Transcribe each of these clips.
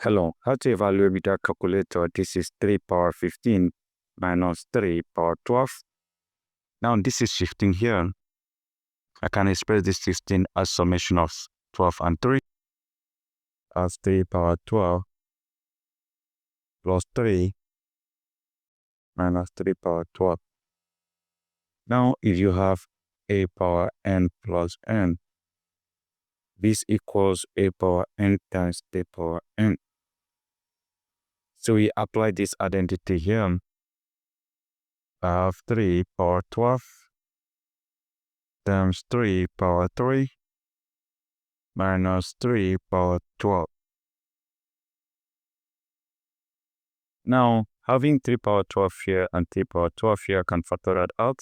Hello, how to evaluate with our calculator? This is 3 power 15 minus 3 power 12. Now this is 15 here. I can express this 15 as summation of 12 and 3 as 3 power 12 plus 3 minus 3 power 12. Now if you have a power n plus n, this equals a power n times a power n. So we apply this identity here. I have 3 power 12 times 3 power 3 minus 3 power 12. Now, having 3 power 12 here and 3 power 12 here, I can factor that out.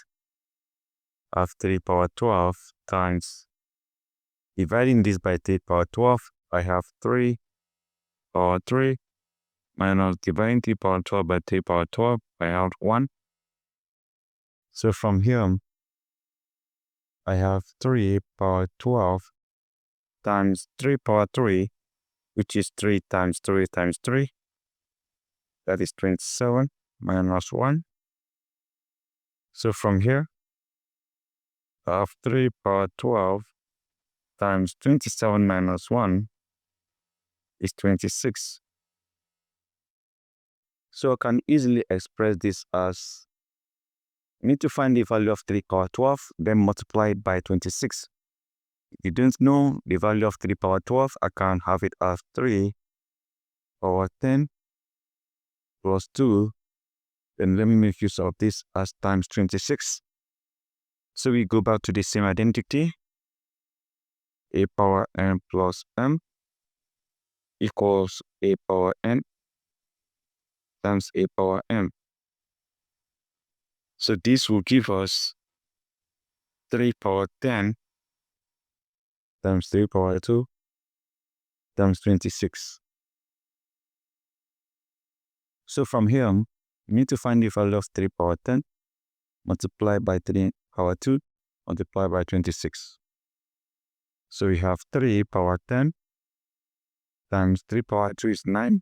I have 3 power 12 times, dividing this by 3 power 12, I have 3 power 3 minus dividing 3 power 12 by 3 power 12, I have 1. So from here, I have 3 power 12 times 3 power 3, which is 3 times 3 times 3. That is 27 minus 1. So from here, I have 3 power 12 times 27 minus 1 is 26. So I can easily express this as, I need to find the value of 3 power 12, then multiply it by 26. If you don't know the value of 3 power 12, I can have it as 3 power 10 plus 2. Then let me make use of this as times 26. So we go back to the same identity. A power n plus m equals a power n times a power m. So this will give us 3 power 10 times 3 power 2 times 26. So from here, we need to find the value of 3 power 10, multiply by 3 power 2, multiply by 26. So we have 3 power 10 times 3 power 2 is 9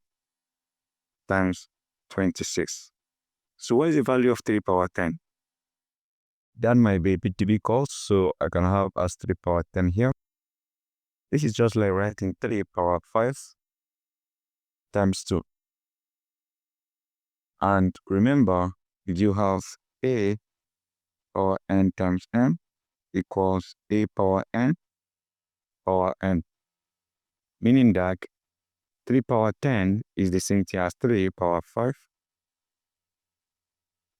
times 26. So what is the value of 3 power 10? That might be a bit difficult, so I can have as 3 power 10 here. This is just like writing 3 power 5 times 2. And remember, if you have a power n times m equals a power n, meaning that 3 power 10 is the same thing as 3 power 5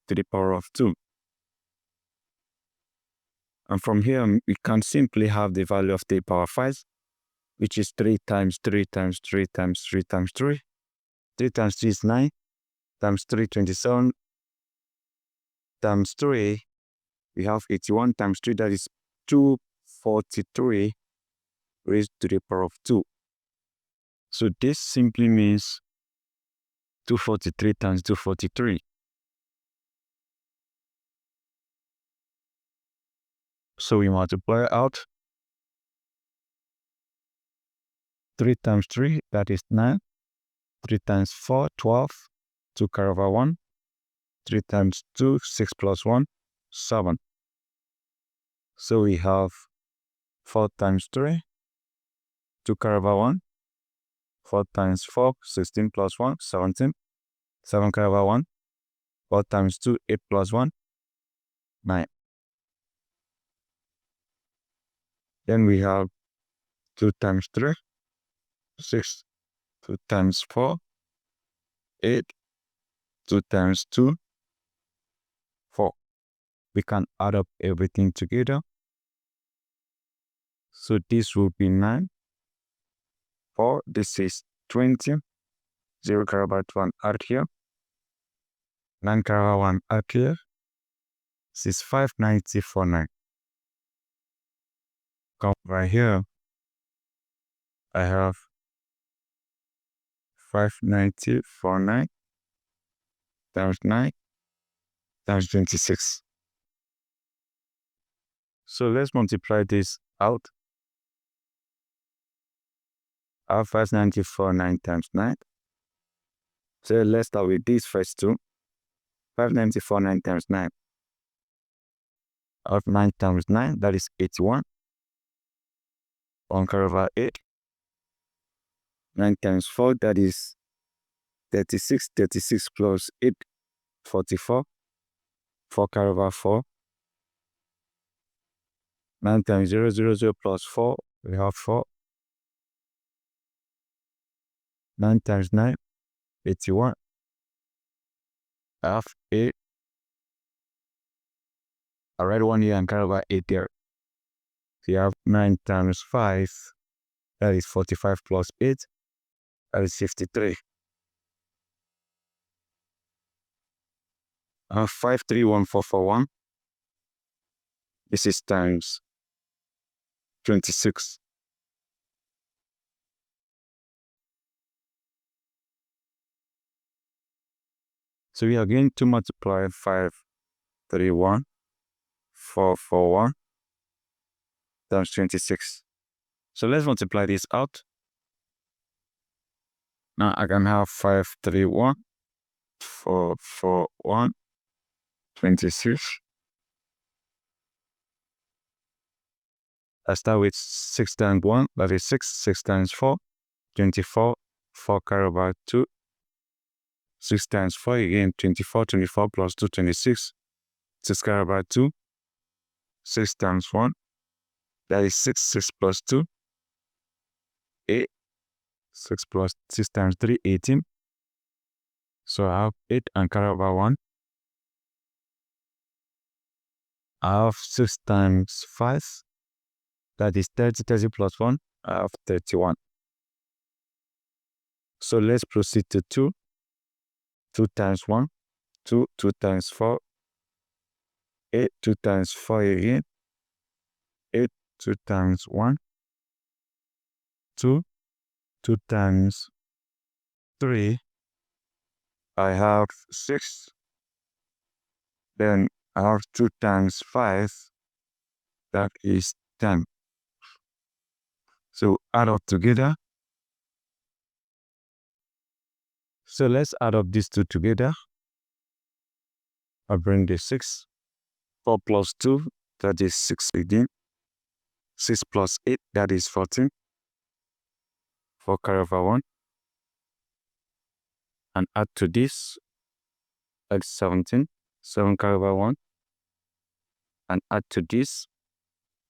to the power of 2. And from here, we can simply have the value of 3 power 5, which is 3 times 3 times 3 times 3 times 3. 3 times 3 is 9, times 3, 27, times 3, we have 81 times 3, that is 243 raised to the power of 2. So this simply means 243 times 243. So we multiply out 3 times 3, that is 9. 3 times 4, 12. 2 carry over 1. 3 times 2, 6 plus 1, 7. So we have 4 times 3, 2 carry over 1. 4 times 4, 16 plus 1, 17. 7 carry over 1. 4 times 2, 8 plus 1, 9. Then we have 2 times 3, 6. 2 times 4, 8. 2 times 2, 4. We can add up everything together. So this will be 9. 4, this is 20. 0 carry over 1 add here. 9 carry over 1 add here. This is 59049. Come right here. I have 59049 times 9 times 26. So let's multiply this out. I have 59049 times 9. So let's start with these first two. 594, 9 times 9. Of 9 times 9, that is 81. 1 carry over 8. 9 times 4, that is 36. 36 plus 8, 44. 4 carry over 4. 9 times 0, 0, 0 plus 4, we have 4. 9 times 9, 81. I have 8. I write 1 here and carry over 8 there. So you have 9 times 5, that is 45 plus 8, that is 53. I have 531441. This is times 26. So we are going to multiply 531,441 times 26. So let's multiply this out. Now I can have 531,441, 26. I start with 6 times 1, that is 6. 6 times 4, 24. 4 carry over 2. 6 times 4 again, 24. 24 plus 2, 26. 6 carry over 2. 6 times 1, that is 6. 6 plus 2, 8. 6 plus 6 times 3, 18. So I have 8 and carry over 1. I have 6 times 5. That is 30. 30 plus 1. I have 31. So let's proceed to 2. 2 times 1. 2. 2 times 4. 8. 2 times 4 again. 8. 2 times 1. 2. 2 times 3. I have 6. Then I have 2 times 5. That is 10. So add up together. So let's add up these two together. I bring the 6. 4 plus 2, that is 6 again. 6 plus 8, that is 14. 4 carry over 1. And add to this, that's 17. 7 carry over 1. And add to this,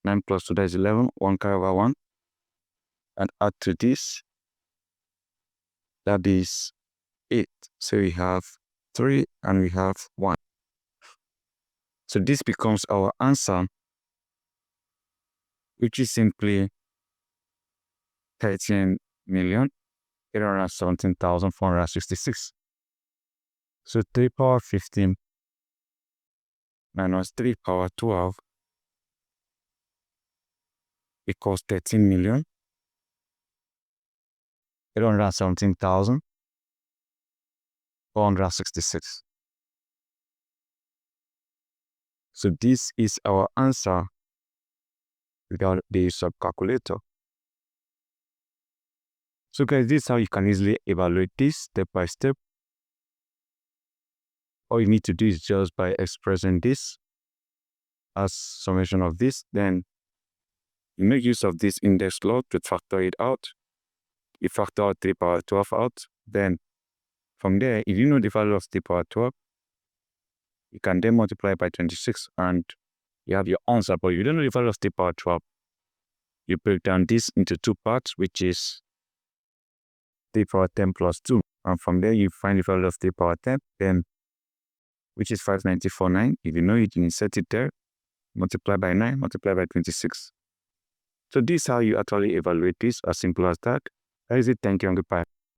9 plus 2, that is 11. 1 carry over 1. And add to this, that is 8. So we have 3 and we have 1. So this becomes our answer, which is simply 13,817,466. So 3 power 15 minus 3 power 12 equals 13,817,466. So this is our answer without the use of calculator. So guys, this is how you can easily evaluate this step by step. All you need to do is just by expressing this as summation of this, then you make use of this index law to factor it out. You factor out 3 power 12 out, then from there, if you know the value of 3 power 12, you can then multiply by 26 and you have your answer. But if you don't know the value of 3 power 12, you break down this into 2 parts, which is 3 power 10 plus 2. And from there, you find the value of 3 power 10, then which is 594.9. If you know it, you insert it there, multiply by 9, multiply by 26. So this is how you actually evaluate this, as simple as that. That is it. Thank you and goodbye.